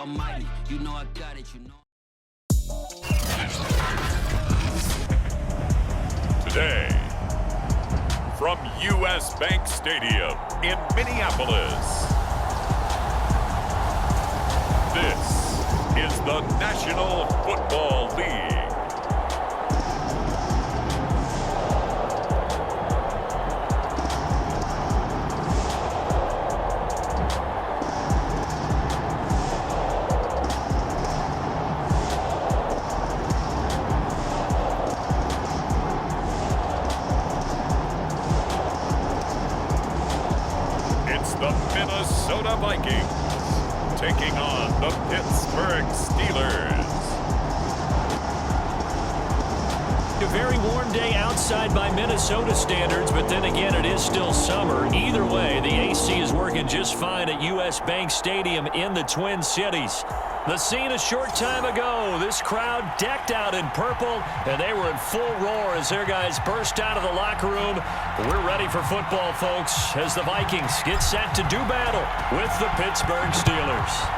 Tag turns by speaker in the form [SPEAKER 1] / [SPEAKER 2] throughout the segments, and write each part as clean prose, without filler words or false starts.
[SPEAKER 1] almighty. You know I got it, you know.
[SPEAKER 2] Today, from U.S. Bank Stadium in Minneapolis, this is the National Football League. The Minnesota Vikings taking on the Pittsburgh Steelers.
[SPEAKER 3] A very warm day outside by Minnesota standards, but then again, it is still summer. Either way, the AC is working just fine at U.S. Bank Stadium in the Twin Cities. The scene a short time ago, this crowd decked out in purple, and they were in full roar as their guys burst out of the locker room. We're ready for football, folks, as the Vikings get set to do battle with the Pittsburgh Steelers.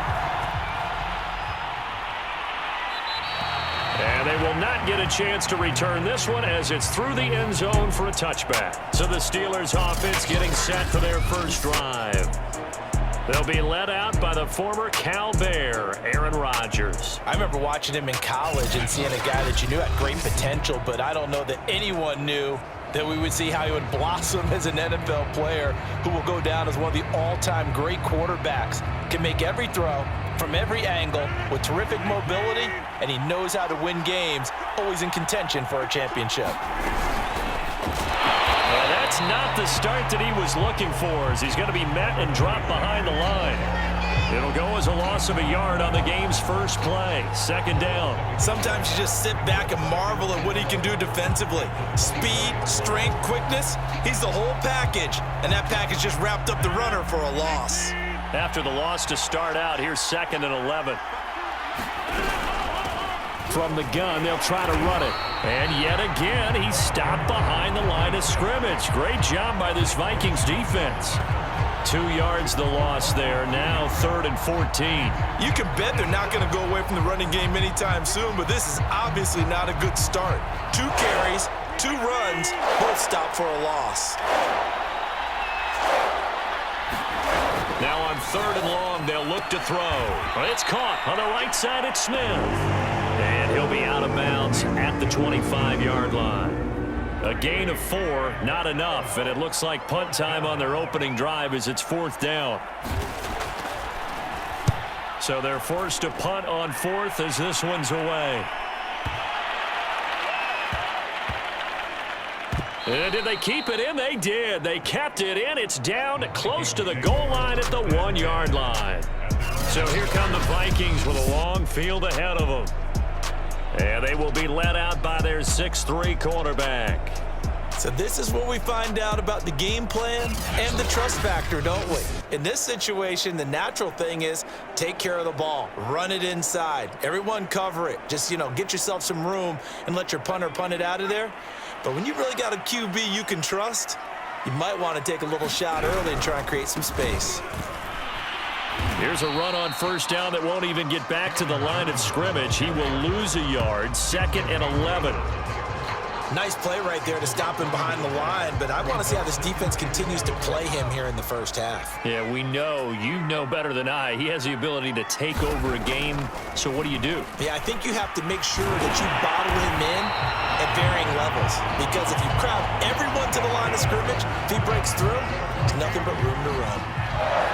[SPEAKER 3] And they will not get a chance to return this one as it's through the end zone for a touchback. So the Steelers offense getting set for their first drive. They'll be led out by the former Cal Bear, Aaron Rodgers.
[SPEAKER 4] I remember watching him in college and seeing a guy that you knew had great potential, but I don't know that anyone knew that we would see how he would blossom as an NFL player who will go down as one of the all-time great quarterbacks. Can make every throw from every angle with terrific mobility, and he knows how to win games, always in contention for a championship.
[SPEAKER 3] That's not the start that he was looking for, as he's going to be met and dropped behind the line. It'll go as a loss of a yard on the game's first play. Second down.
[SPEAKER 4] Sometimes you just sit back and marvel at what he can do defensively. Speed, strength, quickness, he's the whole package. And that package just wrapped up the runner for a loss.
[SPEAKER 3] After the loss to start out, here's 2nd and 11. From the gun, they'll try to run it. And yet again, he's stopped behind the line of scrimmage. Great job by this Vikings defense. 2 yards the loss there. Now 3rd and 14.
[SPEAKER 4] You can bet they're not going to go away from the running game anytime soon, but this is obviously not a good start. 2 carries, 2 runs, both stopped for a loss.
[SPEAKER 3] Now on 3rd and long, they'll look to throw. It's caught on the right side. It's Smith. And he'll be out of bounds at the 25-yard line. A gain of 4, not enough, and it looks like punt time on their opening drive as it's 4th down. So they're forced to punt on 4th as this one's away. And did they keep it in? They did. They kept it in. It's down close to the goal line at the 1-yard line. So here come the Vikings with a long field ahead of them. And they will be led out by their 6'3" quarterback.
[SPEAKER 4] So this is what we find out about the game plan and the trust factor, don't we? In this situation, the natural thing is take care of the ball. Run it inside. Everyone cover it. Just, get yourself some room and let your punter punt it out of there. But when you really got a QB you can trust, you might want to take a little shot early and try and create some space.
[SPEAKER 3] Here's a run on 1st down that won't even get back to the line of scrimmage. He will lose a yard. 2nd and 11.
[SPEAKER 4] Nice play right there to stop him behind the line, but I want to see how this defense continues to play him here in the first half.
[SPEAKER 3] Yeah, we know. You know better than I. He has the ability to take over a game, so what do you do?
[SPEAKER 4] Yeah, I think you have to make sure that you bottle him in at varying levels, because if you crowd everyone to the line of scrimmage, if he breaks through, there's nothing but room to run.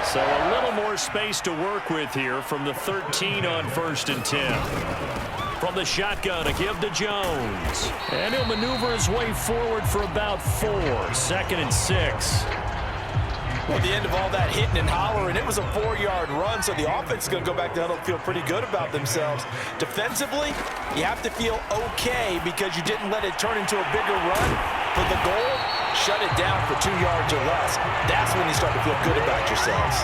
[SPEAKER 3] So a little more space to work with here from the 13 on 1st and 10. From the shotgun, a give to Jones. And he'll maneuver his way forward for about 4. 2nd and 6.
[SPEAKER 4] Well, at the end of all that hitting and hollering, it was a 4-yard run, so the offense is going to go back to huddle and feel pretty good about themselves. Defensively, you have to feel okay because you didn't let it turn into a bigger run. For the goal, shut it down for 2 yards or less. That's when you start to feel good about yourselves.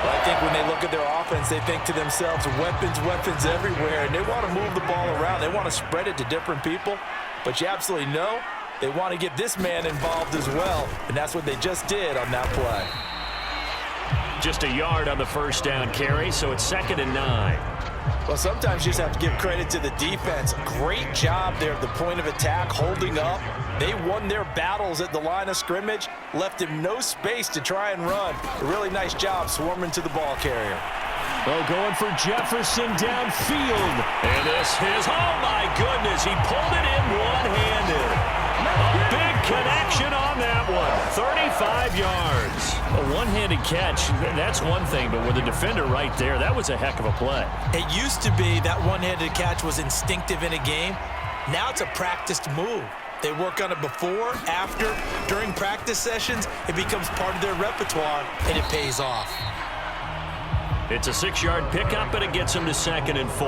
[SPEAKER 4] But I think when they look at their offense, they think to themselves, weapons, weapons everywhere, and they want to move the ball around. They want to spread it to different people, but you absolutely know they want to get this man involved as well, and that's what they just did on that play.
[SPEAKER 3] just a yard on the first down carry, so it's 2nd and 9.
[SPEAKER 4] Well, sometimes you just have to give credit to the defense. Great job there at the point of attack, holding up. They won their battles at the line of scrimmage, left him no space to try and run. A really nice job swarming to the ball carrier.
[SPEAKER 3] Oh, going for Jefferson downfield. And this is, oh my goodness, he pulled it in one-handed. A big connection on that one. 35 yards. A one-handed catch, that's one thing, but with a defender right there, that was a heck of a play.
[SPEAKER 4] It used to be that one-handed catch was instinctive in a game. Now it's a practiced move. They work on it before, after, during practice sessions. It becomes part of their repertoire, and it pays off.
[SPEAKER 3] It's a 6-yard pickup, and it gets him to 2nd and 4.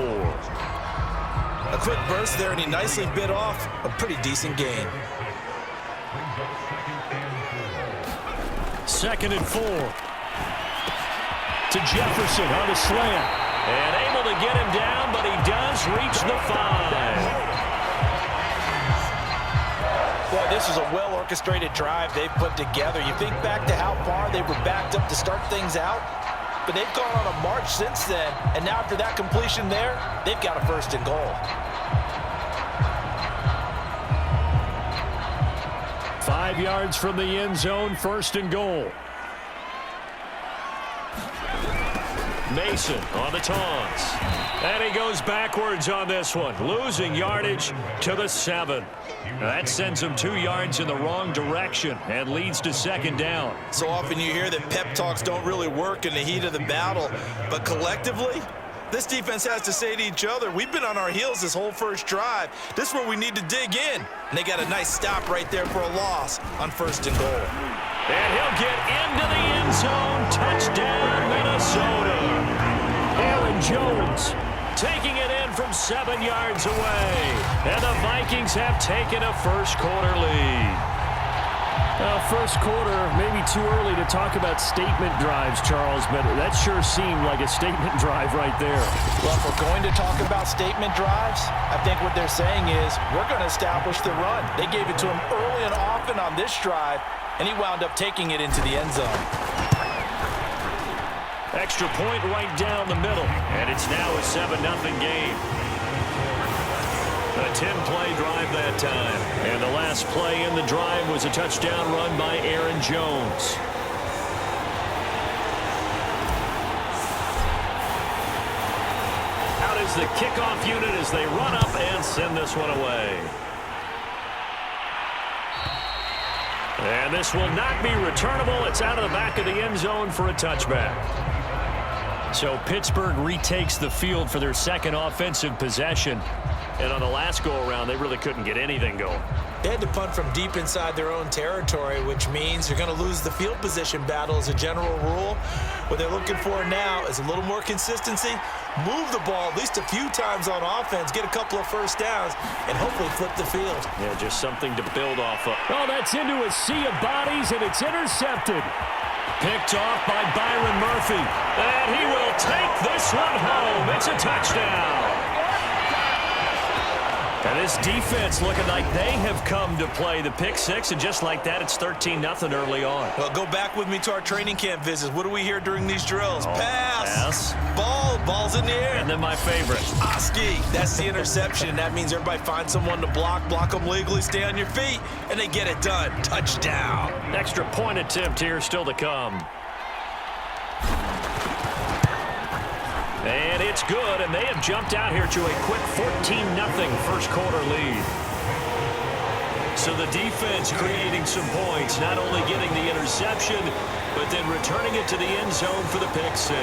[SPEAKER 4] A quick burst there, and he nicely bit off a pretty decent gain.
[SPEAKER 3] 2nd and 4. To Jefferson on the slant. And able to get him down, but he does reach the 5.
[SPEAKER 4] Boy, this is a well-orchestrated drive they've put together. You think back to how far they were backed up to start things out, but they've gone on a march since then, and now after that completion there, they've got a 1st and goal.
[SPEAKER 3] 5 yards from the end zone, 1st and goal. Mason on the taunts. And he goes backwards on this one, losing yardage to the 7. That sends him 2 yards in the wrong direction and leads to 2nd down.
[SPEAKER 4] So often you hear that pep talks don't really work in the heat of the battle, but collectively, this defense has to say to each other, we've been on our heels this whole first drive. This is where we need to dig in. And they got a nice stop right there for a loss on 1st and goal.
[SPEAKER 3] And he'll get into the end zone. Touchdown, Minnesota. Aaron Jones taking it in from 7 yards away. And the Vikings have taken a first-quarter lead.
[SPEAKER 5] First quarter, maybe too early to talk about statement drives, Charles, but that sure seemed like a statement drive right there.
[SPEAKER 4] Well, if we're going to talk about statement drives, I think what they're saying is we're going to establish the run. They gave it to him early and often on this drive, and he wound up taking it into the end zone.
[SPEAKER 3] Extra point right down the middle, and it's now a 7-0 game. A 10-play drive that time. And the last play in the drive was a touchdown run by Aaron Jones. Out is the kickoff unit as they run up and send this one away. And this will not be returnable. It's out of the back of the end zone for a touchback. So Pittsburgh retakes the field for their 2nd offensive possession. And on the last go-around, they really couldn't get anything going.
[SPEAKER 4] They had to punt from deep inside their own territory, which means you're going to lose the field position battle as a general rule. What they're looking for now is a little more consistency, move the ball at least a few times on offense, get a couple of first downs, and hopefully flip the field.
[SPEAKER 3] Yeah, just something to build off of.
[SPEAKER 5] Oh, that's into a sea of bodies, and it's intercepted.
[SPEAKER 3] Picked off by Byron Murphy. And he will take this one home. It's a touchdown. And this defense looking like they have come to play the pick 6, and just like that, it's 13-0 early on.
[SPEAKER 4] Well, go back with me to our training camp visits. What do we hear during these drills? Pass. Ball's in the air.
[SPEAKER 3] And then my favorite.
[SPEAKER 4] Oski. That's the interception. That means everybody finds someone to block them legally, stay on your feet, and they get it done. Touchdown.
[SPEAKER 3] Extra point attempt here still to come. And it's good, and they have jumped out here to a quick 14-0 first-quarter lead. So the defense creating some points, not only getting the interception, but then returning it to the end zone for the pick 6.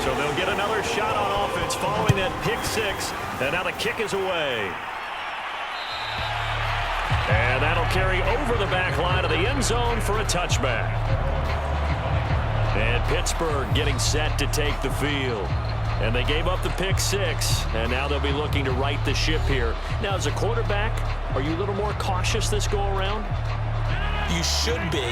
[SPEAKER 3] So they'll get another shot on offense following that pick 6, and now the kick is away. And that'll carry over the back line of the end zone for a touchback. And Pittsburgh getting set to take the field. And they gave up the pick 6, and now they'll be looking to right the ship here. Now, as a quarterback, are you a little more cautious this go-around?
[SPEAKER 4] You should be,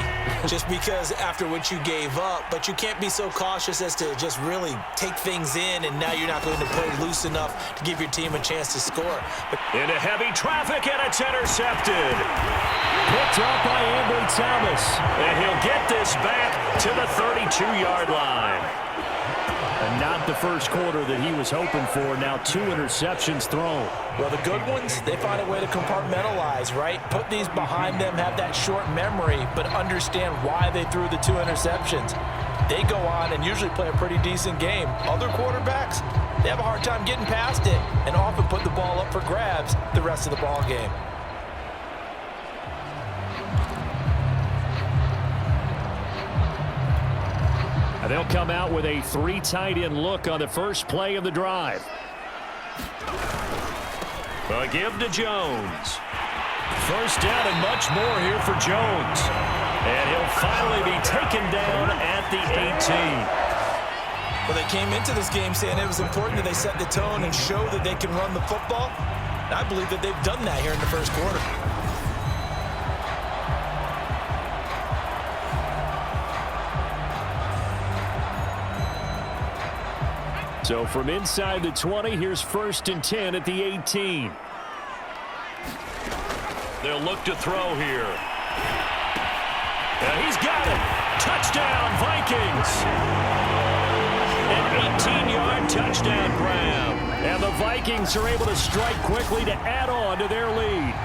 [SPEAKER 4] just because after what you gave up, but you can't be so cautious as to just really take things in, and now you're not going to play loose enough to give your team a chance to score.
[SPEAKER 3] Into heavy traffic, and it's intercepted. Picked up by Ambry Thomas, and he'll get this back to the 32-yard line. And not the first quarter that he was hoping for. Now 2 interceptions thrown.
[SPEAKER 4] Well, the good ones, they find a way to compartmentalize, right? Put these behind them, have that short memory, but understand why they threw the 2 interceptions. They go on and usually play a pretty decent game. Other quarterbacks, they have a hard time getting past it and often put the ball up for grabs the rest of the ball game.
[SPEAKER 3] They'll come out with a 3 tight end look on the first play of the drive. A give to Jones. First down and much more here for Jones. And he'll finally be taken down at the 18.
[SPEAKER 4] Well, they came into this game saying it was important that they set the tone and show that they can run the football. And I believe that they've done that here in the first quarter.
[SPEAKER 3] So from inside the 20, here's 1st and 10 at the 18. They'll look to throw here. And he's got it. Touchdown, Vikings. An 18-yard touchdown grab. And the Vikings are able to strike quickly to add on to their lead.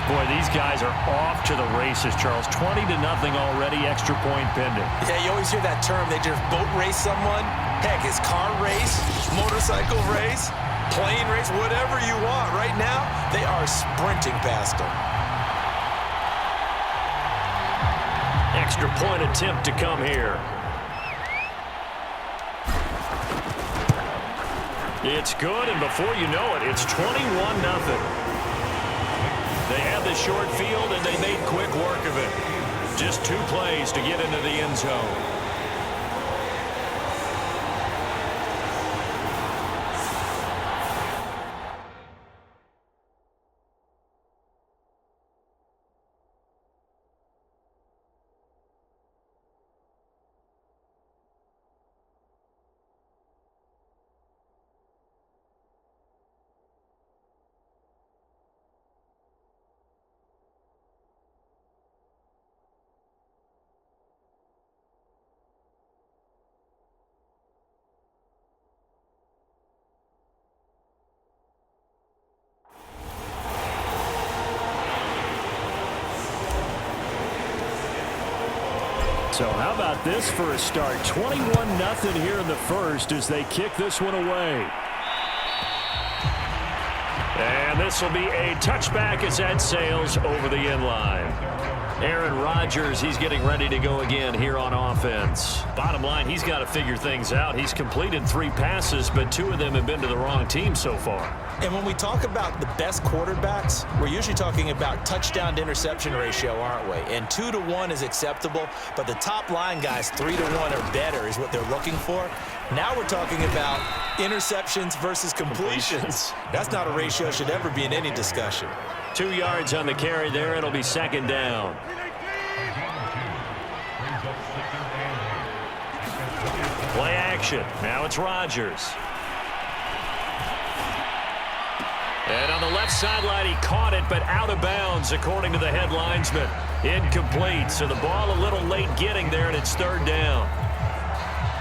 [SPEAKER 3] Boy, these guys are off to the races, Charles. 20-0 already, extra point pending.
[SPEAKER 4] Yeah, you always hear that term. They just boat race someone. Heck, it's car race, motorcycle race, plane race, whatever you want. Right now, they are sprinting past them.
[SPEAKER 3] Extra point attempt to come here. It's good, and before you know it, it's 21-0. They had the short field, and they made quick work of it. Just 2 plays to get into the end zone. So how about this for a start? 21-0 here in the first as they kick this one away. And this will be a touchback as that sails over the end line. Aaron Rodgers, he's getting ready to go again here on offense. Bottom line, he's got to figure things out. He's completed 3 passes, but 2 of them have been to the wrong team so far.
[SPEAKER 4] And when we talk about the best quarterbacks, we're usually talking about touchdown to interception ratio, aren't we? And 2 to 1 is acceptable, but the top line guys, 3 to 1 or better is what they're looking for. Now we're talking about interceptions versus completions. That's not a ratio should ever be in any discussion.
[SPEAKER 3] 2 yards on the carry there. It'll be 2nd down. Play action. Now it's Rodgers. And on the left sideline, he caught it, but out of bounds, according to the head linesman. Incomplete, so the ball a little late getting there, and it's 3rd down.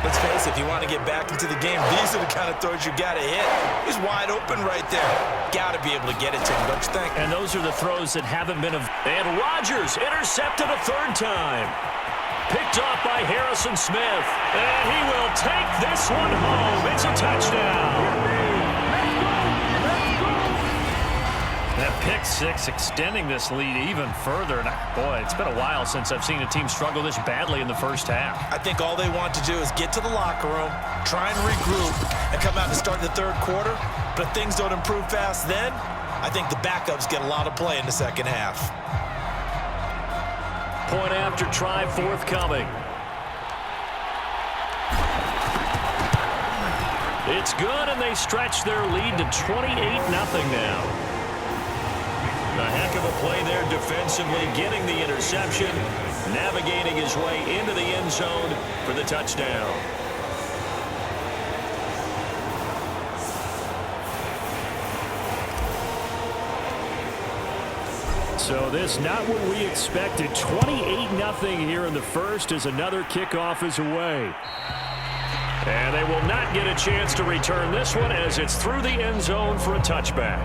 [SPEAKER 4] Let's face it, if you want to get back into the game, these are the kind of throws you got to hit. He's wide open right there. Got to be able to get it to him, don't you think?
[SPEAKER 3] And those are the throws that haven't been And Rodgers intercepted a 3rd time. Picked off by Harrison Smith. And he will take this one home. It's a touchdown. That pick 6 extending this lead even further. And boy, it's been a while since I've seen a team struggle this badly in the first half.
[SPEAKER 4] I think all they want to do is get to the locker room, try and regroup, and come out and start the 3rd quarter. But if things don't improve fast then, I think the backups get a lot of play in the 2nd half.
[SPEAKER 3] Point after try forthcoming. It's good, and they stretch their lead to 28-0 now. A heck of a play there defensively, getting the interception, navigating his way into the end zone for the touchdown.
[SPEAKER 5] So this not what we expected. 28-0 here in the first as another kickoff is away. And they will not get a chance to return this one as it's through the end zone for a touchback.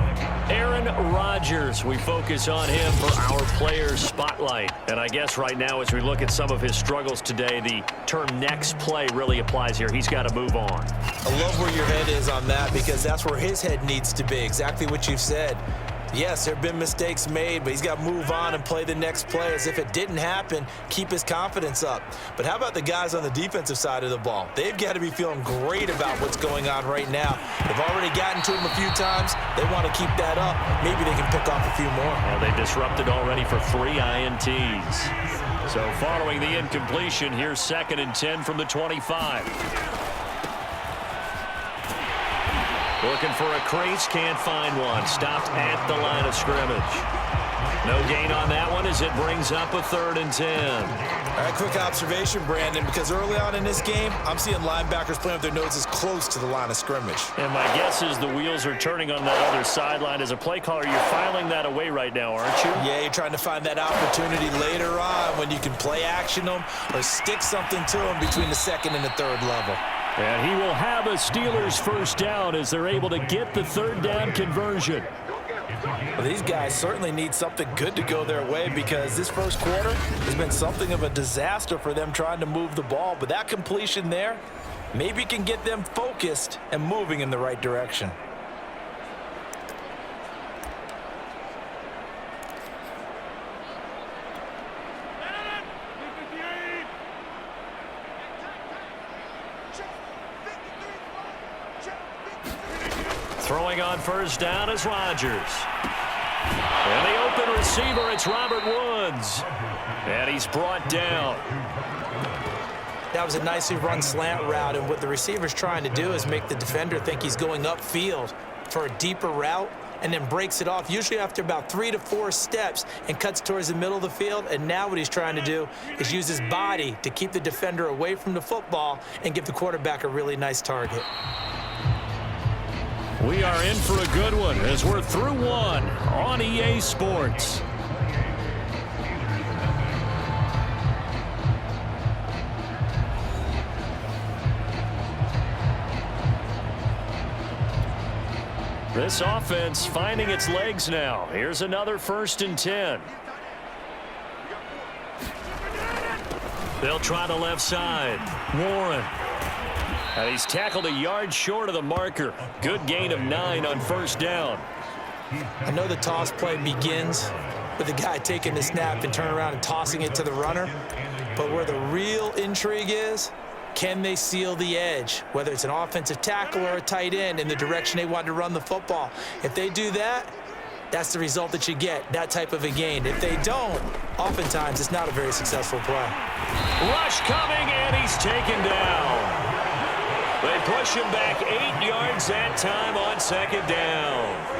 [SPEAKER 5] Aaron Rodgers, we focus on him for our players spotlight. And I guess right now as we look at some of his struggles today, the term next play really applies here. He's got to move on.
[SPEAKER 4] I love where your head is on that because that's where his head needs to be, exactly what you've said. Yes, there have been mistakes made, but he's got to move on and play the next play as if it didn't happen, keep his confidence up. But how about the guys on the defensive side of the ball? They've got to be feeling great about what's going on right now. They've already gotten to him a few times. They want to keep that up. Maybe they can pick off a few more.
[SPEAKER 3] Well, they disrupted already for 3 INTs. So following the incompletion, here's 2nd and 10 from the 25. Looking for a crease, can't find one. Stopped at the line of scrimmage. No gain on that one as it brings up a 3rd and 10.
[SPEAKER 4] All right, quick observation, Brandon, because early on in this game, I'm seeing linebackers playing with their noses close to the line of scrimmage.
[SPEAKER 5] And my guess is the wheels are turning on that other sideline. As a play caller, you're filing that away right now, aren't you?
[SPEAKER 4] Yeah, you're trying to find that opportunity later on when you can play action them or stick something to them between the 2nd and the 3rd level.
[SPEAKER 5] And he will have a Steelers first down as they're able to get the 3rd down conversion.
[SPEAKER 4] Well, these guys certainly need something good to go their way because this first quarter has been something of a disaster for them trying to move the ball. But that completion there maybe can get them focused and moving in the right direction.
[SPEAKER 3] Throwing on first down is Rodgers. And the open receiver, it's Robert Woods. And he's brought down.
[SPEAKER 4] That was a nicely run slant route, and what the receiver's trying to do is make the defender think he's going upfield for a deeper route and then breaks it off, usually after about 3 to 4 steps, and cuts towards the middle of the field. And now what he's trying to do is use his body to keep the defender away from the football and give the quarterback a really nice target.
[SPEAKER 5] We are in for a good one as we're through one on EA Sports. This offense finding its legs now. Here's another 1st and 10. They'll try the left side. Warren. And he's tackled a yard short of the marker. Good gain of 9 on first down.
[SPEAKER 4] I know the toss play begins with the guy taking the snap and turning around and tossing it to the runner. But where the real intrigue is, can they seal the edge, whether it's an offensive tackle or a tight end, in the direction they want to run the football? If they do that, that's the result that you get, that type of a gain. If they don't, oftentimes it's not a very successful play.
[SPEAKER 3] Rush coming, and he's taken down. They push him back 8 yards that time on 2nd down.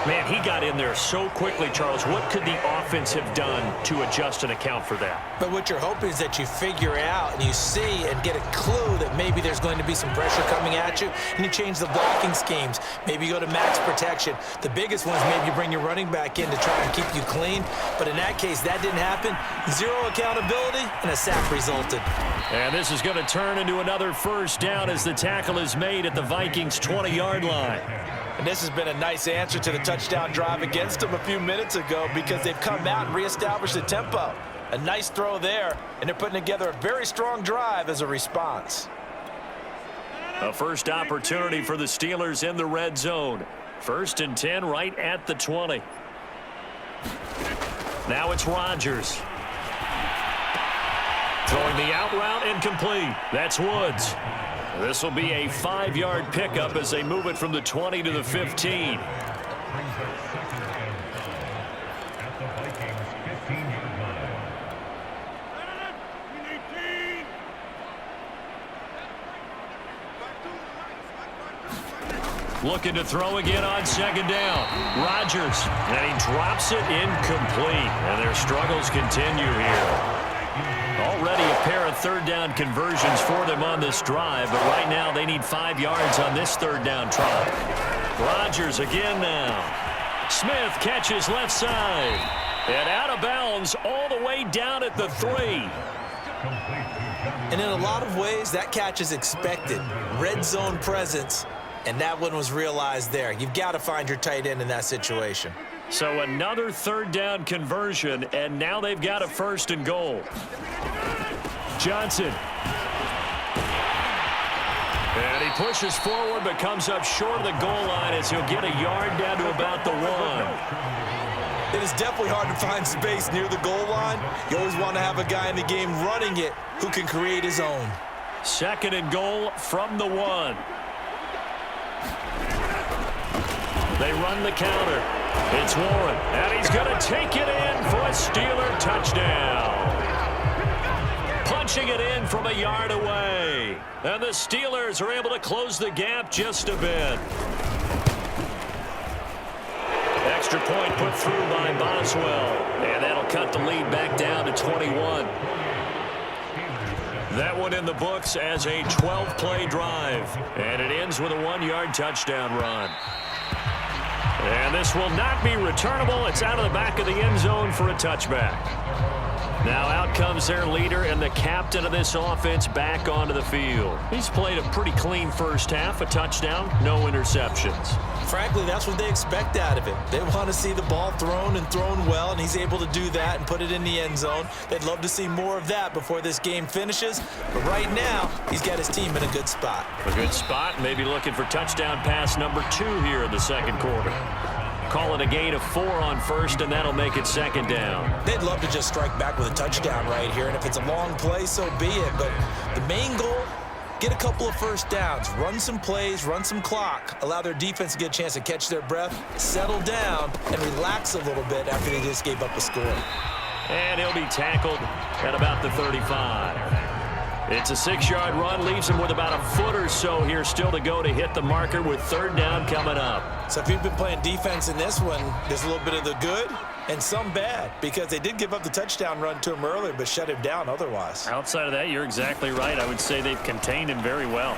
[SPEAKER 5] Man, he got in there so quickly, Charles. What could the offense have done to adjust and account for that?
[SPEAKER 4] But what you're hoping is that you figure out and you see and get a clue that maybe there's going to be some pressure coming at you, and you change the blocking schemes. Maybe you go to max protection. The biggest one is maybe you bring your running back in to try and keep you clean. But in that case, that didn't happen. 0 accountability, and a sack resulted.
[SPEAKER 5] And this is going to turn into another first down as the tackle is made at the Vikings' 20-yard line.
[SPEAKER 4] And this has been a nice answer to the touchdown drive against them a few minutes ago because they've come out and reestablished the tempo. A nice throw there, and they're putting together a very strong drive as a response.
[SPEAKER 5] A first opportunity for the Steelers in the red zone. 1st and 10 right at the 20. Now it's Rodgers. Throwing the out route incomplete. That's Woods. This will be a 5-yard pickup as they move it from the 20 to the 15.
[SPEAKER 3] Looking to throw again on second down. Rodgers, and he drops it incomplete. And their struggles continue here. Already a pair of third down conversions for them on this drive, but right now they need 5 yards on this third down try. Rodgers again now. Smith catches left side. And out of bounds all the way down at the 3.
[SPEAKER 4] And in a lot of ways, that catch is expected. Red zone presence, and that one was realized there. You've got to find your tight end in that situation.
[SPEAKER 3] So another third down conversion, and now they've got a 1st and goal. Johnson. And he pushes forward but comes up short of the goal line as he'll get a yard down to about the 1.
[SPEAKER 4] It is definitely hard to find space near the goal line. You always want to have a guy in the game running it who can create his own.
[SPEAKER 3] 2nd and goal from the 1. They run the counter. It's Warren, and he's going to take it in for a Steeler touchdown. Punching it in from a yard away. And the Steelers are able to close the gap just a bit. Extra point put through by Boswell. And that'll cut the lead back down to 21. That one in the books as a 12-play drive. And it ends with a 1-yard touchdown run. And this will not be returnable. It's out of the back of the end zone for a touchback. Now out comes their leader and the captain of this offense back onto the field. He's played a pretty clean first half, a touchdown, no interceptions.
[SPEAKER 4] Frankly, that's what they expect out of it. They want to see the ball thrown and thrown well, and he's able to do that and put it in the end zone. They'd love to see more of that before this game finishes. But right now, he's got his team in a good spot.
[SPEAKER 3] A good spot, maybe looking for touchdown pass number 2 here in the second quarter. Call it a gain of 4 on first, and that'll make it 2nd down.
[SPEAKER 4] They'd love to just strike back with a touchdown right here, and if it's a long play, so be it. But the main goal, get a couple of first downs, run some plays, run some clock, allow their defense to get a chance to catch their breath, settle down, and relax a little bit after they just gave up a score.
[SPEAKER 3] And he'll be tackled at about the 35. It's a 6-yard run, leaves him with about a foot or so here still to go to hit the marker with 3rd down coming up.
[SPEAKER 4] So if you've been playing defense in this one, there's a little bit of the good and some bad, because they did give up the touchdown run to him earlier but shut him down otherwise.
[SPEAKER 5] Outside of that, you're exactly right. I would say they've contained him very well.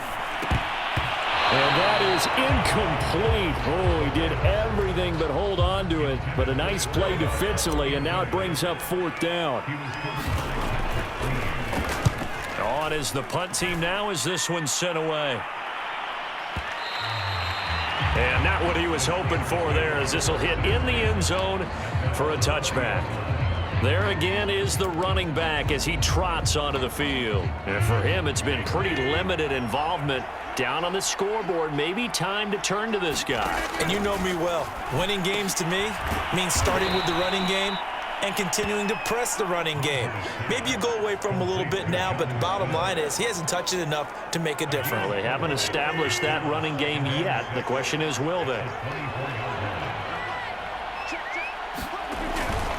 [SPEAKER 5] And that is incomplete. Oh, he did everything but hold on to it. But a nice play defensively, and now it brings up 4th down.
[SPEAKER 3] On is the punt team now as this one's sent away. And not what he was hoping for there, as this will hit in the end zone for a touchback. There again is the running back as he trots onto the field. And for him, it's been pretty limited involvement down on the scoreboard. Maybe time to turn to this guy.
[SPEAKER 4] And you know me well. Winning games to me means starting with the running game and continuing to press the running game. Maybe you go away from him a little bit now, but the bottom line is he hasn't touched it enough to make a difference.
[SPEAKER 3] Well, they haven't established that running game yet. The question is, will they?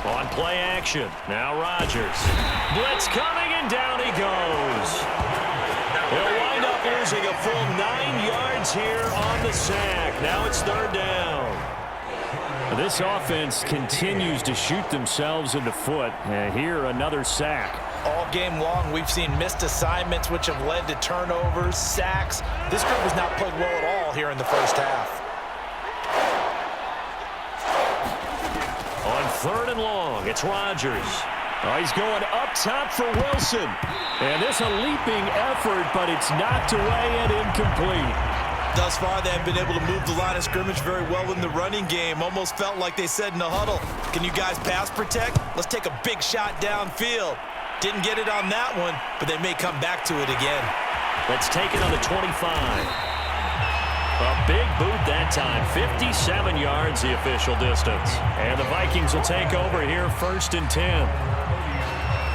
[SPEAKER 3] On play action, now Rodgers. Blitz coming, and down he goes. He'll wind up losing a full 9 yards here on the sack. Now it's 3rd down.
[SPEAKER 5] This offense continues to shoot themselves in the foot. And here, another sack.
[SPEAKER 4] All game long, we've seen missed assignments, which have led to turnovers, sacks. This group has not played well at all here in the first half.
[SPEAKER 3] On 3rd and long, it's Rodgers.
[SPEAKER 5] Oh, he's going up top for Wilson. And this a leaping effort, but it's knocked away and incomplete.
[SPEAKER 4] Thus far, they have been able to move the line of scrimmage very well in the running game. Almost felt like they said in the huddle, can you guys pass protect? Let's take a big shot downfield. Didn't get it on that one, but they may come back to it again.
[SPEAKER 3] Let's take it on the 25. A big boot that time. 57 yards, the official distance. And the Vikings will take over here 1st and 10.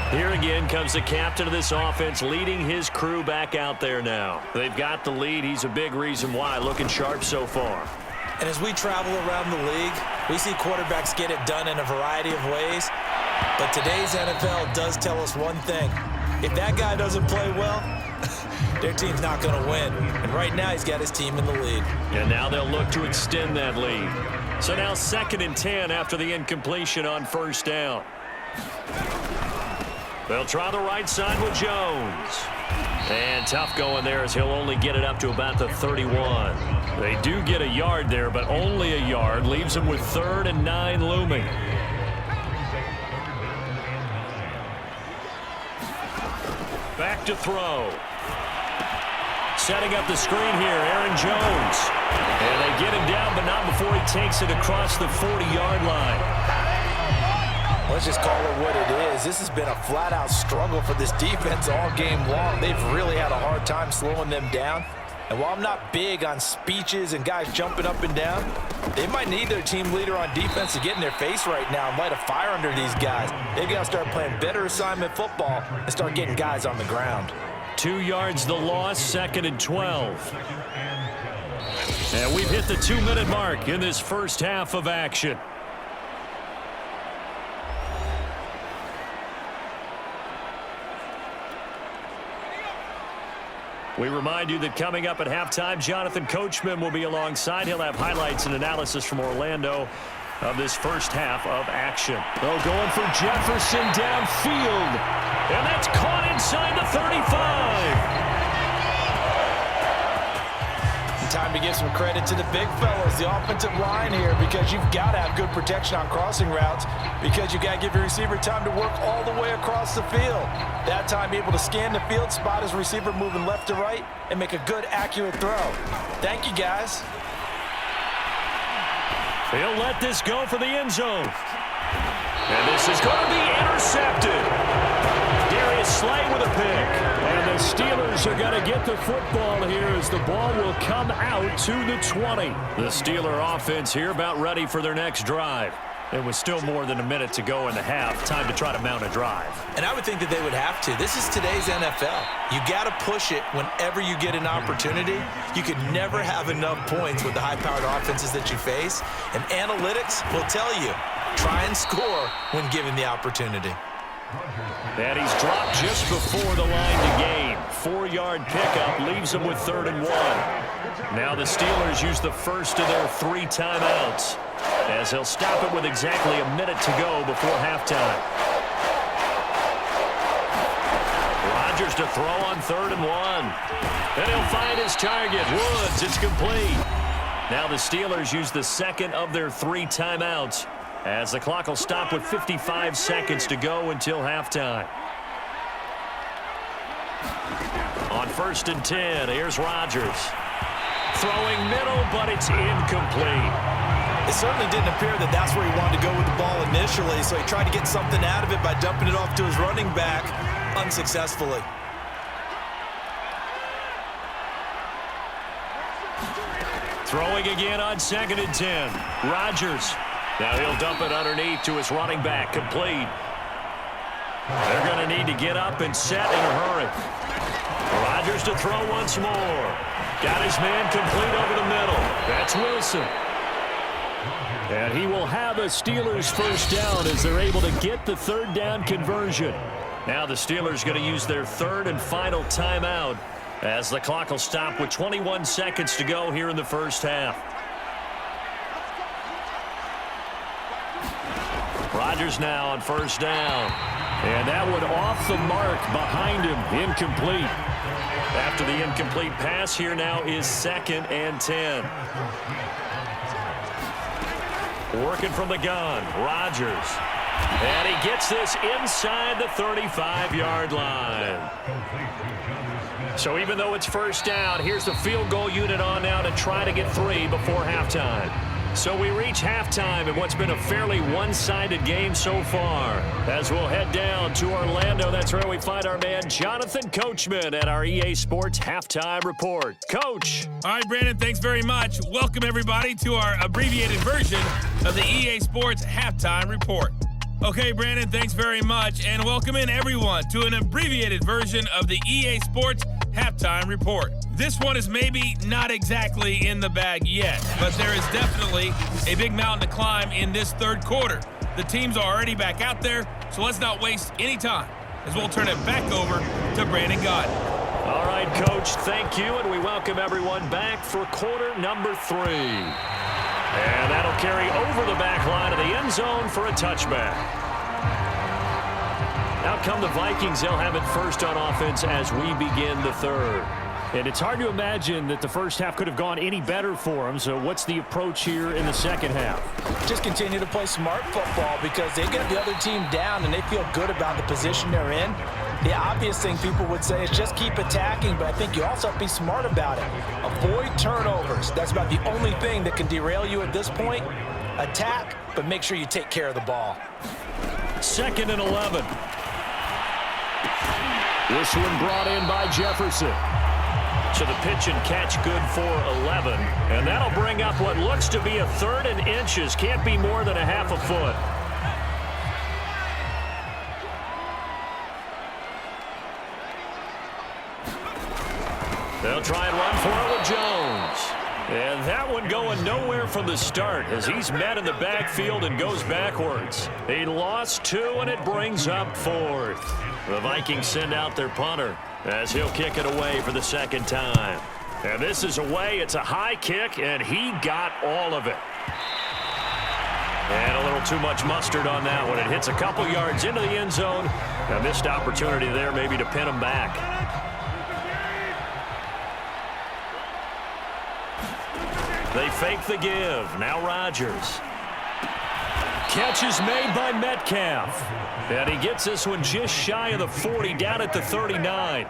[SPEAKER 3] Here again comes the captain of this offense, leading his crew back out there now. They've got the lead. He's a big reason why. Looking sharp so far.
[SPEAKER 4] And as we travel around the league, we see quarterbacks get it done in a variety of ways. But today's NFL does tell us one thing. If that guy doesn't play well, their team's not going to win. And right now, he's got his team in the lead.
[SPEAKER 3] And now they'll look to extend that lead. So now 2nd and 10 after the incompletion on 1st down. They'll try the right side with Jones. And tough going there as he'll only get it up to about the 31. They do get a yard there, but only a yard. Leaves them with 3rd and 9 looming. Back to throw. Setting up the screen here, Aaron Jones. And they get him down, but not before he takes it across the 40-yard line.
[SPEAKER 4] Let's just call it what it is. This has been a flat-out struggle for this defense all game long. They've really had a hard time slowing them down. And while I'm not big on speeches and guys jumping up and down, they might need their team leader on defense to get in their face right now and light a fire under these guys. They've got to start playing better assignment football and start getting guys on the ground.
[SPEAKER 3] 2 yards the loss, 2nd and 12. And we've hit the 2-minute mark in this first half of action. We remind you that coming up at halftime, Jonathan Coachman will be alongside. He'll have highlights and analysis from Orlando of this first half of action. Oh, going for Jefferson downfield. And that's caught inside the 35.
[SPEAKER 4] Time to give some credit to the big fellas, the offensive line here, because you've got to have good protection on crossing routes, because you got to give your receiver time to work all the way across the field. That time, be able to scan the field, spot his receiver moving left to right, and make a good, accurate throw. Thank you, guys.
[SPEAKER 3] He'll let this go for the end zone. And this is going to be intercepted. Darius Slay with a pick. And the Steelers are going to get the football here as the ball will come out to the 20. The Steeler offense here about ready for their next drive. It was still more than a minute to go in the half. Time to try to mount a drive.
[SPEAKER 4] And I would think that they would have to. This is today's NFL. You got to push it whenever you get an opportunity. You could never have enough points with the high-powered offenses that you face. And analytics will tell you, try and score when given the opportunity.
[SPEAKER 3] And he's dropped just before the line to gain. 4-yard pickup leaves him with 3rd and 1. Now the Steelers use the first of their 3 timeouts, as they'll stop it with exactly a minute to go before halftime. Rodgers to throw on 3rd and 1. And he'll find his target. Woods, it's complete. Now the Steelers use the second of their 3 timeouts, as the clock will stop with 55 seconds to go until halftime. On 1st and 10, here's Rodgers. Throwing middle, but it's incomplete.
[SPEAKER 4] It certainly didn't appear that that's where he wanted to go with the ball initially, so he tried to get something out of it by dumping it off to his running back unsuccessfully.
[SPEAKER 3] Throwing again on 2nd and 10. Rodgers. Now he'll dump it underneath to his running back. Complete. They're going to need to get up and set in a hurry. Rodgers to throw once more. Got his man complete over the middle. That's Wilson. And he will have a Steelers first down as they're able to get the 3rd down conversion. Now the Steelers going to use their 3rd and final timeout, as the clock will stop with 21 seconds to go here in the first half. Rodgers now on 1st down. And that one off the mark behind him. Incomplete. After the incomplete pass, here now is 2nd and 10. Working from the gun, Rodgers. And he gets this inside the 35-yard line. So even though it's 1st down, here's the field goal unit on now to try to get 3 before halftime. So we reach halftime in what's been a fairly one-sided game so far. As we'll head down to Orlando, that's where we find our man Jonathan Coachman at our EA Sports Halftime Report. Coach.
[SPEAKER 6] All right, Brandon, thanks very much. Welcome, everybody, to our abbreviated version of the EA Sports Halftime Report. Okay, Brandon, thanks very much, and welcome in, everyone, to an abbreviated version of the EA Sports Halftime Report. This one is maybe not exactly in the bag yet, but there is definitely a big mountain to climb in this 3rd quarter. The teams are already back out there, so let's not waste any time, as we'll turn it back over to Brandon Gaudin.
[SPEAKER 3] All right, Coach, thank you, and we welcome everyone back for quarter number 3. And that'll carry over the back line of the end zone for a touchback. Out come the Vikings. They'll have it first on offense as we begin the third.
[SPEAKER 5] And it's hard to imagine that the first half could have gone any better for them. So what's the approach here in the second half?
[SPEAKER 4] Just continue to play smart football because they get the other team down and they feel good about the position they're in. The obvious thing people would say is just keep attacking, but I think you also have to be smart about it. Avoid turnovers. That's about the only thing that can derail you at this point. Attack, but make sure you take care of the ball.
[SPEAKER 3] 2nd and 11.
[SPEAKER 5] This one brought in by Jefferson.
[SPEAKER 3] So the pitch and catch good for 11. And that'll bring up what looks to be a 3rd and inches. Can't be more than a half a foot. They'll try and run for it with Jones. And that one going nowhere from the start as he's met in the backfield and goes backwards. He lost 2, and it brings up 4th. The Vikings send out their punter as he'll kick it away for the 2nd time. And this is away. It's a high kick, and he got all of it. And a little too much mustard on that one. It hits a couple yards into the end zone. A missed opportunity there maybe to pin him back. They fake the give. Now Rodgers. Catch is made by Metcalf. And he gets this one just shy of the 40, down at the 39.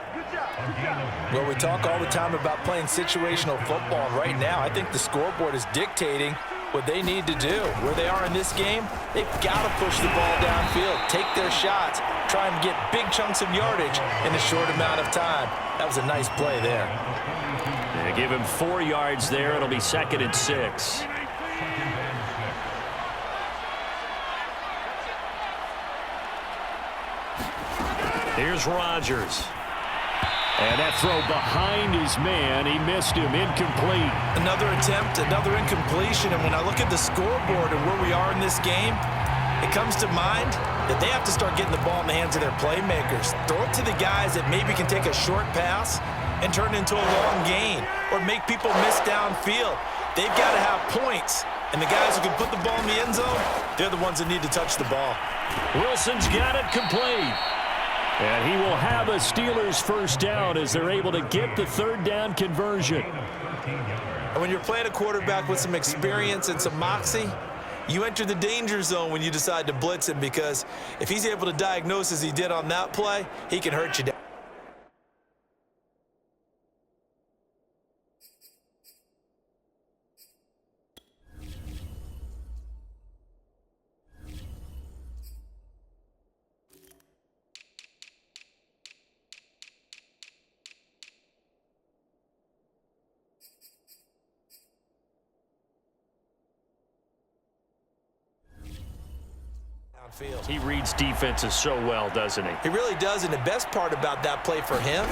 [SPEAKER 4] Well, we talk all the time about playing situational football. Right now, I think the scoreboard is dictating what they need to do. Where they are in this game, they've got to push the ball downfield, take their shots, try and get big chunks of yardage in a short amount of time. That was a nice play there.
[SPEAKER 3] They give him 4 yards there. It'll be 2nd and 6. Here's Rodgers.
[SPEAKER 5] And that throw behind his man, he missed him, incomplete.
[SPEAKER 4] Another attempt, another incompletion, and when I look at the scoreboard and where we are in this game, it comes to mind that they have to start getting the ball in the hands of their playmakers. Throw it to the guys that maybe can take a short pass and turn it into a long gain or make people miss downfield. They've got to have points, and the guys who can put the ball in the end zone, they're the ones that need to touch the ball.
[SPEAKER 3] Wilson's got it complete.
[SPEAKER 5] And he will have a Steelers first down as they're able to get the 3rd down conversion.
[SPEAKER 4] And when you're playing a quarterback with some experience and some moxie, you enter the danger zone when you decide to blitz him, because if he's able to diagnose as he did on that play, he can hurt you down.
[SPEAKER 3] He reads defenses so well, doesn't he?
[SPEAKER 4] He really does, and the best part about that play for him,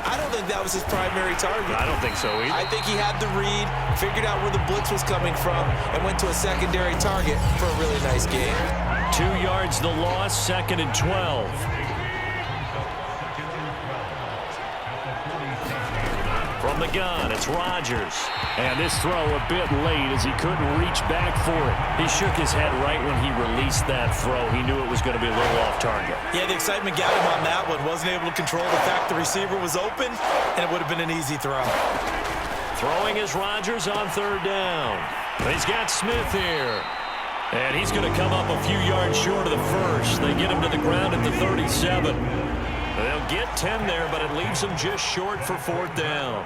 [SPEAKER 4] I don't think that was his primary target.
[SPEAKER 3] I don't think so either.
[SPEAKER 4] I think he had the read, figured out where the blitz was coming from, and went to a secondary target for a really nice game.
[SPEAKER 3] 2 yards the loss, 2nd and 12. From the gun, it's Rodgers.
[SPEAKER 5] And this throw a bit late as he couldn't reach back for it.
[SPEAKER 3] He shook his head right when he released that throw. He knew it was going to be a little off target.
[SPEAKER 4] Yeah, the excitement got him on that one. Wasn't able to control the fact the receiver was open, and it would have been an easy throw.
[SPEAKER 3] Throwing is Rodgers on 3rd down. He's got Smith here. And he's going to come up a few yards short of the first. They get him to the ground at the 37. They'll get 10 there, but it leaves them just short for 4th down.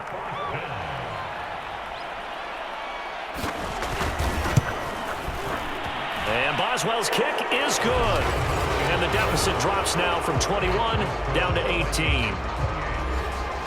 [SPEAKER 3] And Boswell's kick is good. And the deficit drops now from 21 down to 18.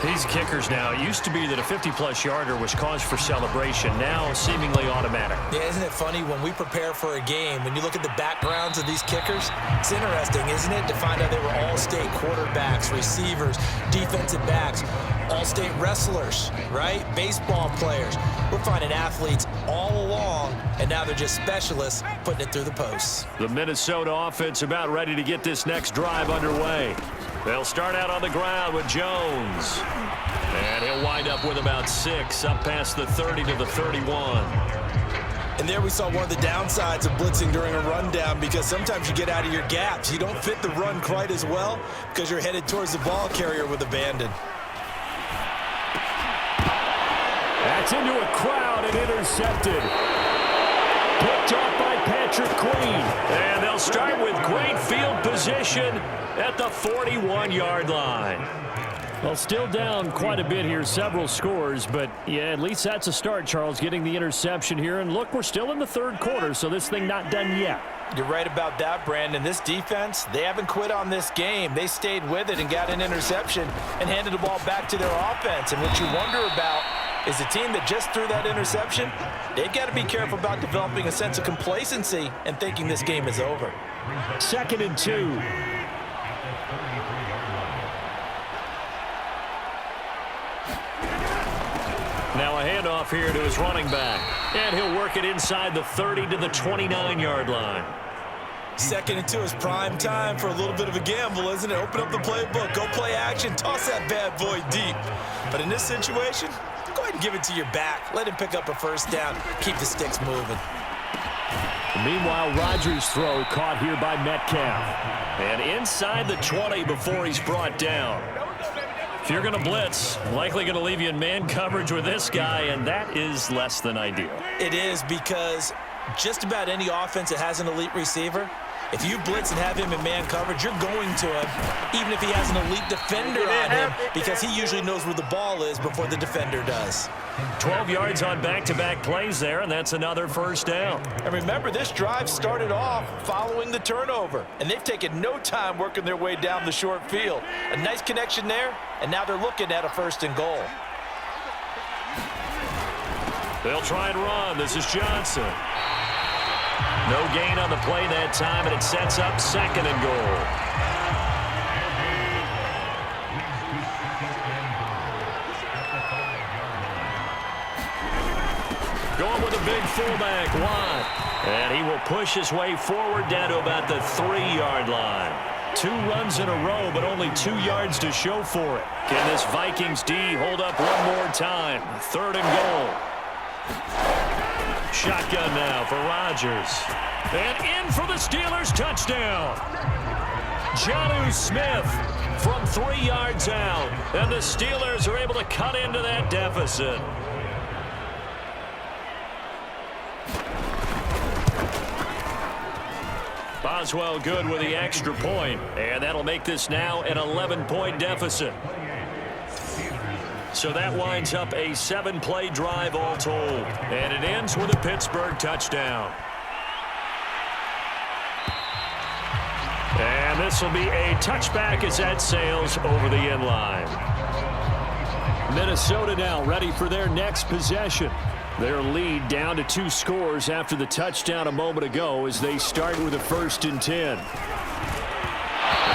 [SPEAKER 3] These kickers now, it used to be that a 50-plus yarder was cause for celebration. Now seemingly automatic.
[SPEAKER 4] Yeah, isn't it funny when we prepare for a game, when you look at the backgrounds of these kickers, it's interesting, isn't it, to find out they were all-state quarterbacks, receivers, defensive backs. all-state wrestlers, right? Baseball players. We're finding athletes all along, and now they're just specialists putting it through the posts.
[SPEAKER 5] The Minnesota offense about ready to get this next drive underway. They'll start out on the ground with Jones. And he'll wind up with about 6, up past the 30 to the 31.
[SPEAKER 4] And there we saw one of the downsides of blitzing during a rundown, because sometimes you get out of your gaps. You don't fit the run quite as well because you're headed towards the ball carrier with abandon.
[SPEAKER 5] That's into a crowd and intercepted. Picked off by Patrick Queen. And they'll start with great field position at the 41-yard line. Well, still down quite a bit here, several scores, but yeah, at least that's a start, Charles, getting the interception here. And look, we're still in the third quarter, so this thing not done yet.
[SPEAKER 4] You're right about that, Brandon. This defense, they haven't quit on this game. They stayed with it and got an interception and handed the ball back to their offense. And what you wonder about is the team that just threw that interception, they've got to be careful about developing a sense of complacency and thinking this game is over.
[SPEAKER 5] 2nd and 2. Now a handoff here to his running back. And he'll work it inside the 30 to the 29-yard line.
[SPEAKER 4] 2nd and 2 is prime time for a little bit of a gamble, isn't it? Open up the playbook, go play action, toss that bad boy deep. But in this situation, go ahead and give it to your back. Let him pick up a first down. Keep the sticks moving.
[SPEAKER 5] Meanwhile, Rodgers' throw caught here by Metcalf. And inside the 20 before he's brought down. If you're going to blitz, likely going to leave you in man coverage with this guy, and that is less than ideal.
[SPEAKER 4] It is, because just about any offense that has an elite receiver, if you blitz and have him in man coverage, you're going to him, even if he has an elite defender on him, because he usually knows where the ball is before the defender does.
[SPEAKER 5] 12 yards on back-to-back plays there, and that's another first down.
[SPEAKER 4] And remember, this drive started off following the turnover, and they've taken no time working their way down the short field. A nice connection there, and now they're looking at a 1st and goal.
[SPEAKER 5] They'll try and run. This is Johnson. No gain on the play that time, and it sets up 2nd and goal. Going with a big fullback, Watt. And he will push his way forward down to about the 3-yard line. 2 runs in a row, but only 2 yards to show for it. Can this Vikings D hold up one more time? 3rd and goal. Shotgun now for Rodgers. And in for the Steelers touchdown. Jonnu Smith from 3 yards out. And the Steelers are able to cut into that deficit. Boswell good with the extra point. And that'll make this now an 11-point deficit. So that winds up a 7-play drive all told. And it ends with a Pittsburgh touchdown. And this will be a touchback as that sails over the end line. Minnesota now ready for their next possession. Their lead down to 2 scores after the touchdown a moment ago as they start with a 1st and 10.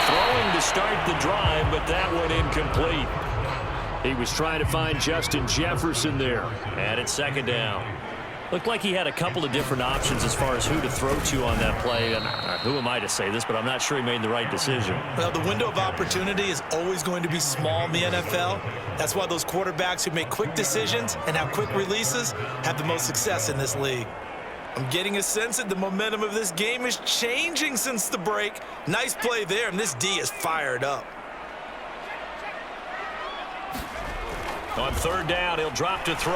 [SPEAKER 5] Throwing to start the drive, but that one incomplete. He was trying to find Justin Jefferson there. And it's 2nd down. Looked like he had a couple of different options as far as who to throw to on that play. And who am I to say this, but I'm not sure he made the right decision.
[SPEAKER 4] Well, the window of opportunity is always going to be small in the NFL. That's why those quarterbacks who make quick decisions and have quick releases have the most success in this league. I'm getting a sense that the momentum of this game is changing since the break. Nice play there, and this D is fired up.
[SPEAKER 5] On 3rd down, he'll drop to throw.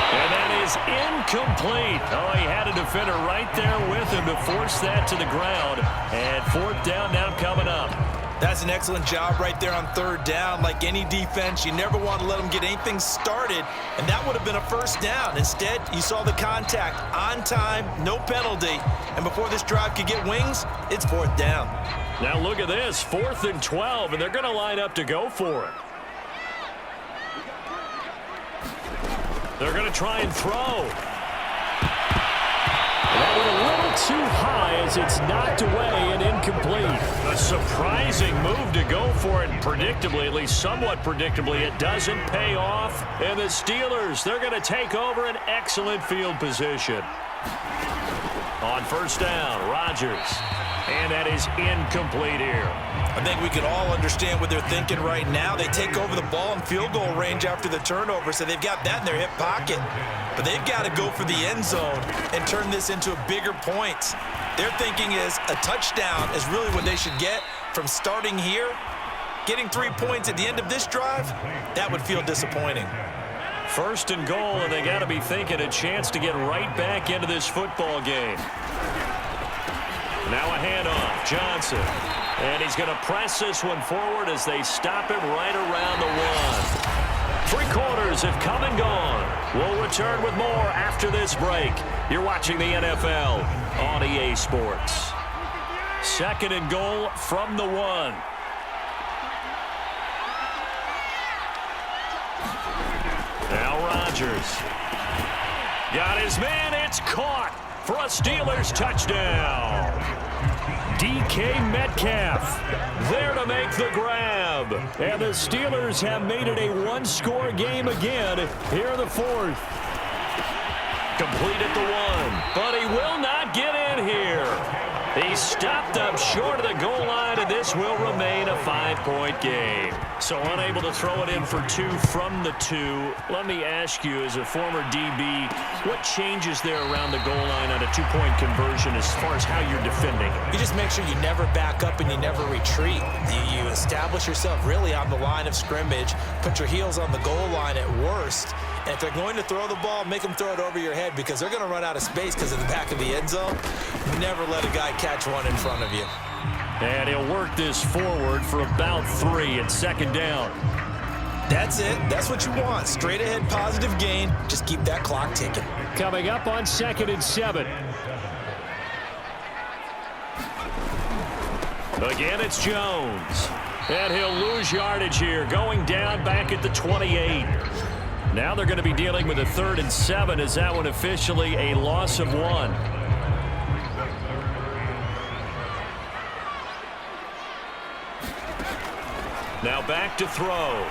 [SPEAKER 5] And that is incomplete. Oh, he had a defender right there with him to force that to the ground. And 4th down now coming up.
[SPEAKER 4] That's an excellent job right there on 3rd down. Like any defense, you never want to let them get anything started, and that would have been a 1st down. Instead, you saw the contact on time, no penalty, and before this drive could get wings, it's 4th down.
[SPEAKER 5] Now look at this, 4th and 12, and they're going to line up to go for it. They're going to try and throw. That with a little too high as it's knocked away and incomplete.
[SPEAKER 3] A surprising move to go for it. Predictably, at least somewhat predictably, it doesn't pay off. And the Steelers, they're going to take over an excellent field position. On first down, Rodgers. And that is incomplete here.
[SPEAKER 4] I think we can all understand what they're thinking right now. They take over the ball in field goal range after the turnover, so they've got that in their hip pocket. But they've got to go for the end zone and turn this into a bigger point. Their thinking is a touchdown is really what they should get from starting here. Getting 3 points at the end of this drive, that would feel disappointing.
[SPEAKER 3] First and goal, and they got to be thinking a chance to get right back into this football game. Now a handoff, Johnson. And he's going to press this one forward as they stop him right around the 1. 3 quarters have come and gone. We'll return with more after this break. You're watching the NFL on EA Sports. Second and goal from the 1. Now Rodgers. Got his man. It's caught for a Steelers touchdown. DK Metcalf there to make the grab.
[SPEAKER 5] And the Steelers have made it a one-score game again here in the 4th.
[SPEAKER 3] Complete at the 1, but he will not get in here. He stopped up short of the goal line, and this will remain a 5-point game. So unable to throw it in for 2 from the 2. Let me ask you, as a former DB, what changes there around the goal line on a 2-point conversion as far as how you're defending?
[SPEAKER 4] You just make sure you never back up and you never retreat. You establish yourself really on the line of scrimmage, put your heels on the goal line at worst, and if they're going to throw the ball, make them throw it over your head because they're going to run out of space because of the back of the end zone. Never let a guy catch one in front of you.
[SPEAKER 3] And he'll work this forward for about 3 at second down.
[SPEAKER 4] That's it. That's what you want. Straight ahead positive gain. Just keep that clock ticking.
[SPEAKER 5] Coming up on 2nd and 7.
[SPEAKER 3] Again, it's Jones. And he'll lose yardage here, going down back at the 28. Now they're going to be dealing with a 3rd and 7. Is that one officially a loss of 1? Now back to throw.
[SPEAKER 5] A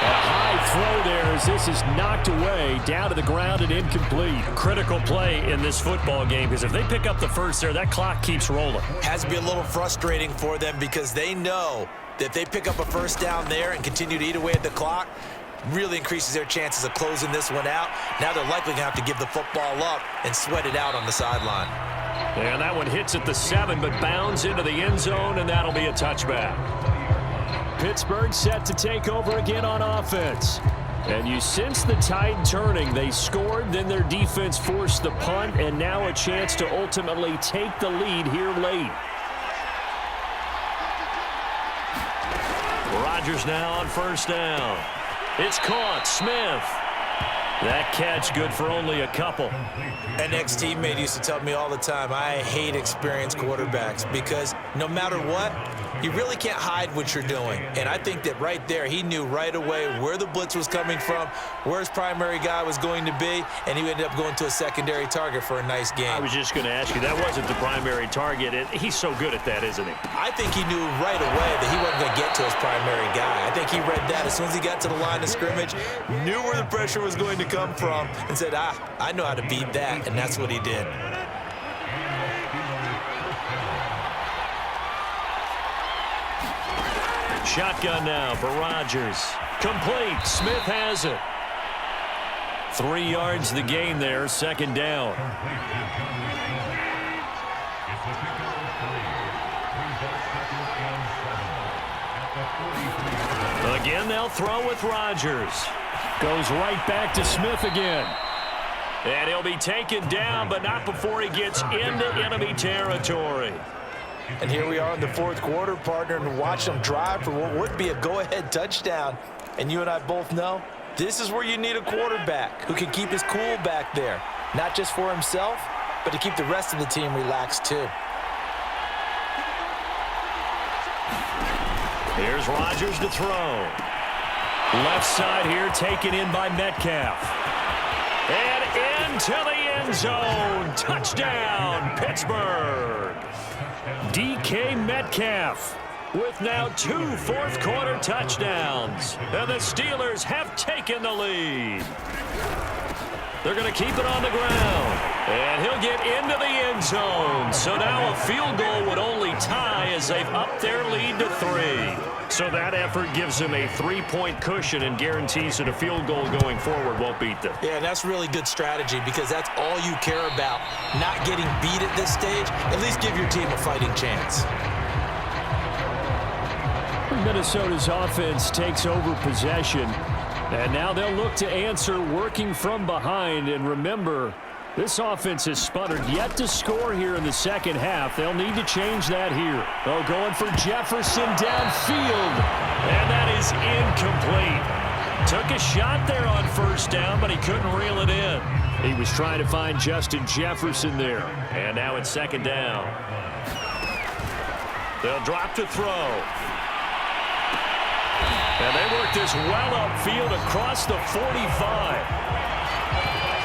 [SPEAKER 5] high throw there as this is knocked away, down to the ground and incomplete.
[SPEAKER 3] Critical play in this football game because if they pick up the first there, that clock keeps rolling.
[SPEAKER 4] Has to be a little frustrating for them because they know that if they pick up a first down there and continue to eat away at the clock, really increases their chances of closing this one out. Now they're likely going to have to give the football up and sweat it out on the sideline.
[SPEAKER 3] And that one hits at the 7, but bounds into the end zone, and that'll be a touchback.
[SPEAKER 5] Pittsburgh set to take over again on offense. And you sense the tide turning. They scored, then their defense forced the punt, and now a chance to ultimately take the lead here late.
[SPEAKER 3] Rodgers now on first down. It's caught. Smith. That catch good for only a couple.
[SPEAKER 4] An ex-teammate used to tell me all the time, I hate experienced quarterbacks because no matter what, you really can't hide what you're doing. And I think that right there, he knew right away where the blitz was coming from, where his primary guy was going to be, and he ended up going to a secondary target for a nice game.
[SPEAKER 3] I was just going to ask you, that wasn't the primary target. He's so good at that, isn't he?
[SPEAKER 4] I think he knew right away that he wasn't going to get to his primary guy. I think he read that as soon as he got to the line of scrimmage, knew where the pressure was going to come from, and said, I know how to beat that, and that's what he did.
[SPEAKER 3] Shotgun now for Rodgers. Complete. Smith has it. 3 yards the gain there, second down. Again, they'll throw with Rodgers.
[SPEAKER 5] Goes right back to Smith again.
[SPEAKER 3] And he'll be taken down, but not before he gets into enemy territory.
[SPEAKER 4] And here we are in the 4th quarter, partner, and watch them drive for what would be a go-ahead touchdown. And you and I both know this is where you need a quarterback who can keep his cool back there, not just for himself, but to keep the rest of the team relaxed too.
[SPEAKER 3] Here's Rodgers to throw. Left side here taken in by Metcalf. And into the
[SPEAKER 5] end zone. Touchdown, Pittsburgh. DK Metcalf with now 2 fourth-quarter touchdowns. And the Steelers have taken the lead. They're going to keep it on the ground. And he'll get into the end zone. So now a field goal would only tie as they've upped their lead to 3. So that effort gives them a 3-point cushion and guarantees that a field goal going forward won't beat them.
[SPEAKER 4] Yeah, that's really good strategy because that's all you care about. Not getting beat at this stage. At least give your team a fighting chance.
[SPEAKER 5] Minnesota's offense takes over possession. And now they'll look to answer working from behind. And remember, this offense has sputtered yet to score here in the second half. They'll need to change that here. Oh, going for Jefferson downfield. And that is incomplete. Took a shot there on first down, but he couldn't reel it in. He was trying to find Justin Jefferson there. And now it's second down. They'll drop to throw. And they work this well upfield across the 45.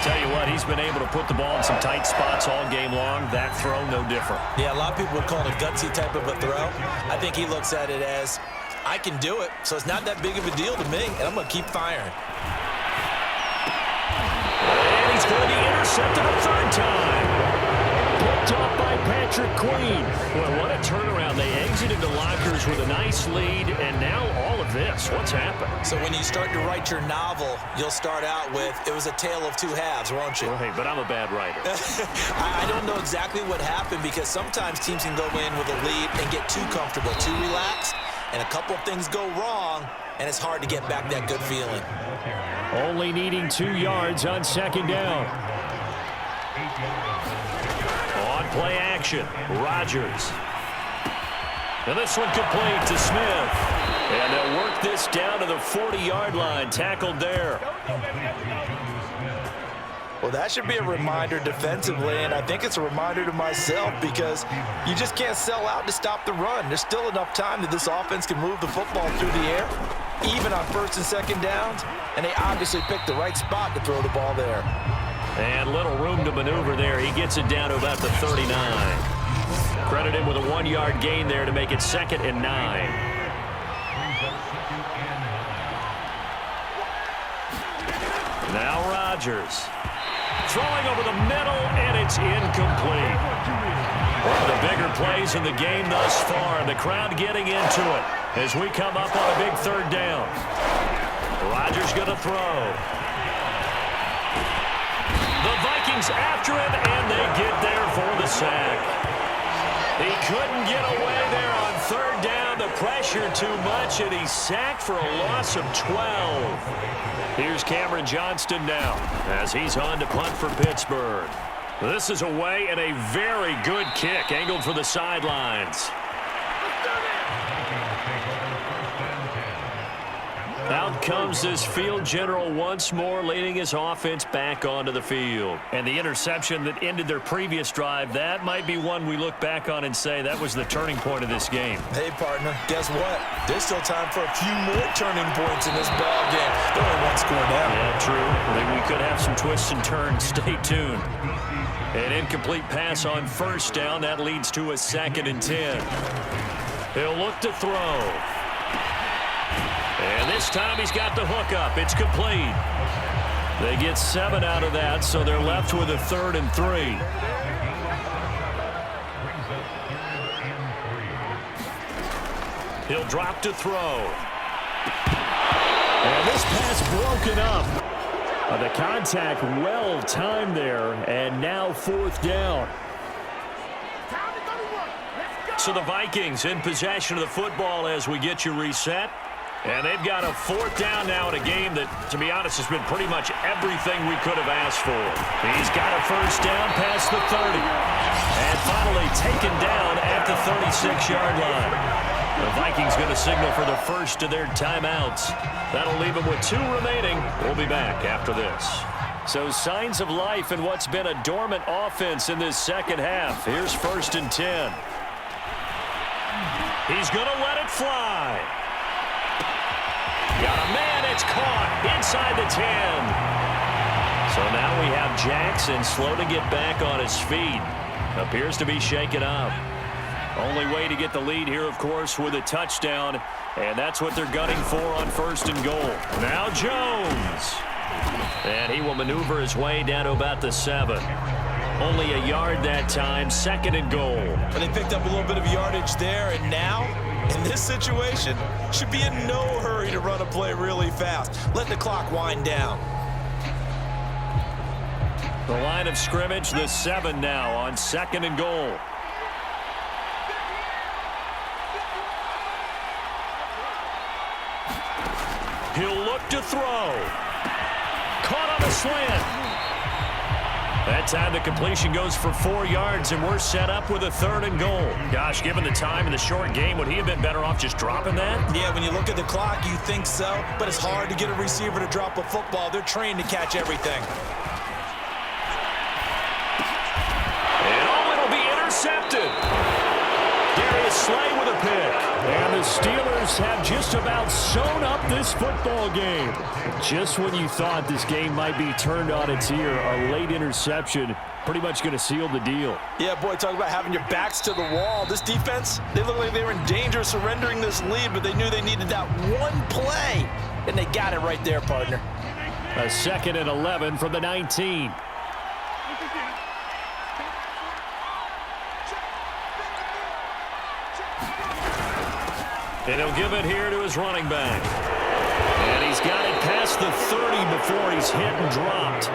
[SPEAKER 5] Tell you what, he's been able to put the ball in some tight spots all game long. That throw, no different.
[SPEAKER 4] Yeah, a lot of people would call it a gutsy type of a throw. I think he looks at it as, I can do it, so it's not that big of a deal to me, and I'm going to keep firing.
[SPEAKER 5] And he's going to be intercepted a third time. Picked off by Patrick Queen. Well, what a turnaround. They exited the lockers with a nice lead, and now all of this. What's happened?
[SPEAKER 4] So when you start to write your novel, you'll start out with, it was a tale of two halves, won't you?
[SPEAKER 5] Right, but I'm a bad writer.
[SPEAKER 4] I don't know exactly what happened because sometimes teams can go in with a lead and get too comfortable, too relaxed, and a couple of things go wrong, and it's hard to get back that good feeling.
[SPEAKER 5] Only needing 2 yards on second down. On play action, Rodgers. And this one complete to Smith. And they'll work this down to the 40-yard line, tackled there.
[SPEAKER 4] Well, that should be a reminder defensively, and I think it's a reminder to myself because you just can't sell out to stop the run. There's still enough time that this offense can move the football through the air, even on first and second downs, and they obviously picked the right spot to throw the ball there.
[SPEAKER 5] And little room to maneuver there. He gets it down to about the 39. Credit him with a 1-yard gain there to make it 2nd and 9. Now Rodgers. Throwing over the middle, and it's incomplete. One of the bigger plays in the game thus far, and the crowd getting into it as we come up on a big third down. Rodgers going to throw. The Vikings after him, and they get there for the sack. He couldn't get away there on third down. The pressure too much, and he's sacked for a loss of 12. Here's Cameron Johnston now as he's on to punt for Pittsburgh. This is away and a very good kick angled for the sidelines. Out comes this field general once more, leading his offense back onto the field. And the interception that ended their previous drive, that might be one we look back on and say that was the turning point of this game.
[SPEAKER 4] Hey, partner, guess what? There's still time for a few more turning points in this ball game. They're only one score down.
[SPEAKER 5] Yeah, true. We could have some twists and turns. Stay tuned. An incomplete pass on first down. That leads to a 2nd and 10. He'll look to throw. And this time he's got the hook up. It's complete. They get 7 out of that, so they're left with a 3rd and 3. He'll drop to throw. And this pass broken up. The contact well timed there, and now 4th down. So the Vikings in possession of the football as we get you reset. And they've got a 4th down now in a game that, to be honest, has been pretty much everything we could have asked for. He's got a first down past the 30. And finally taken down at the 36-yard line. The Vikings going to signal for the first of their timeouts. That'll leave them with 2 remaining. We'll be back after this. So signs of life in what's been a dormant offense in this second half. Here's 1st and 10. He's going to let it fly. Got a man, it's caught inside the 10.
[SPEAKER 3] So now we have Jackson slow to get back on his feet. Appears to be shaken up. Only way to get the lead here, of course, with a touchdown. And that's what they're gunning for on 1st and goal. Now Jones. And he will maneuver his way down to about the 7. Only a yard that time, 2nd and goal.
[SPEAKER 4] But they picked up a little bit of yardage there, and now, in this situation, should be in no hurry to run a play really fast. Let the clock wind down.
[SPEAKER 3] The line of scrimmage, the 7 now on 2nd and goal. He'll look to throw. Caught on a slant. That time the completion goes for 4 yards, and we're set up with a 3rd and goal. Gosh, given the time in the short game, would he have been better off just dropping that?
[SPEAKER 4] Yeah, when you look at the clock, you think so, but it's hard to get a receiver to drop a football. They're trained to catch everything.
[SPEAKER 3] And oh, it'll be intercepted. Darius Slay with a pick.
[SPEAKER 5] And the Steelers have just about sewn up this football game. Just when you thought this game might be turned on its ear, a late interception pretty much going to seal the deal.
[SPEAKER 4] Yeah, boy, talk about having your backs to the wall. This defense, they look like they were in danger of surrendering this lead, but they knew they needed that one play, and they got it right there, partner.
[SPEAKER 5] A 2nd and 11 from the 19.
[SPEAKER 3] And he'll give it here to his running back. And he's got it past the 30 before he's hit and dropped.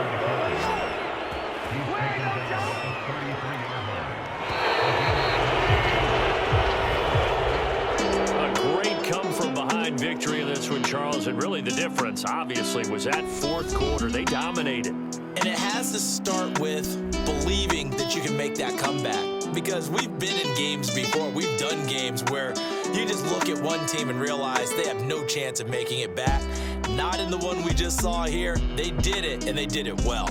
[SPEAKER 3] A great come-from-behind victory in this one, Charles. And really the difference, obviously, was that 4th quarter. They dominated.
[SPEAKER 4] And it has to start with believing that you can make that comeback. Because we've been in games before. We've done games where you just look at one team and realize they have no chance of making it back. Not in the one we just saw here. They did it, and they did it well.